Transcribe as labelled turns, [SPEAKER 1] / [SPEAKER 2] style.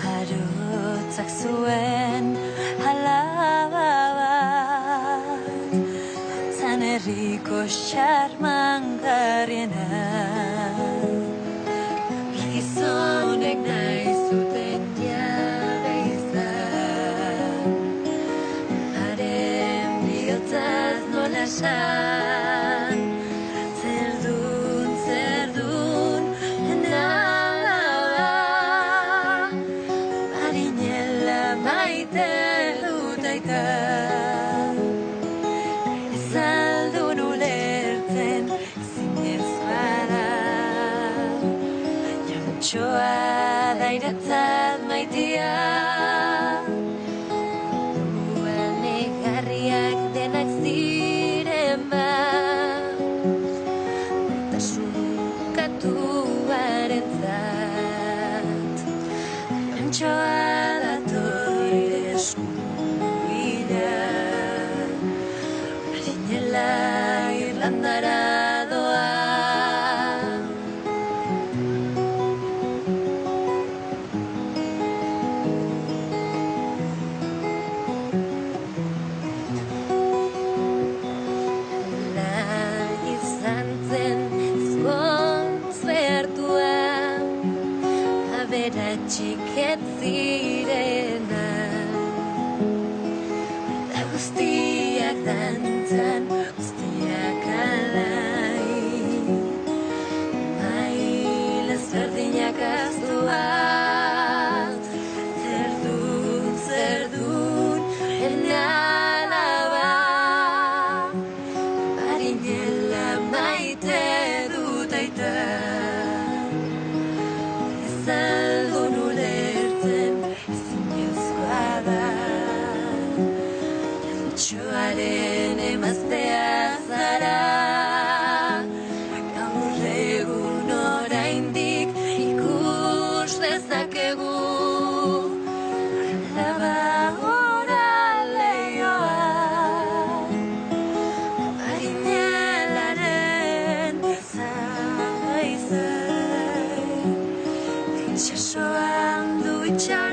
[SPEAKER 1] Harotzak zuen alabat, zan herriko xarmangarriena. Gizonek nahi zuten jabe izan, haren bihotzaz nola esan. Zerdun, naba, marinela maite dut aita. Ez aldun ulertzen zinezkoa da, jantxoa da iratzat maitia. Duan egarriak denak ziren ba, katuarentzat, jantxoa dator eskubila, marinela Irlandara doa. Izan zen aberatxik ez zirena, eta guztiak dantzan, guztiak alai, maila ezberdinak aztuak. Zerdun, erne alaba, marinela maite dut aita. Ez aldun ulertzen zinezkoa da, jantxoaren emaztea zara. Gaur egun oraindik ikus dezakegu, labagora leioa, marinelaren zaizai. Itxasoan du itxasoan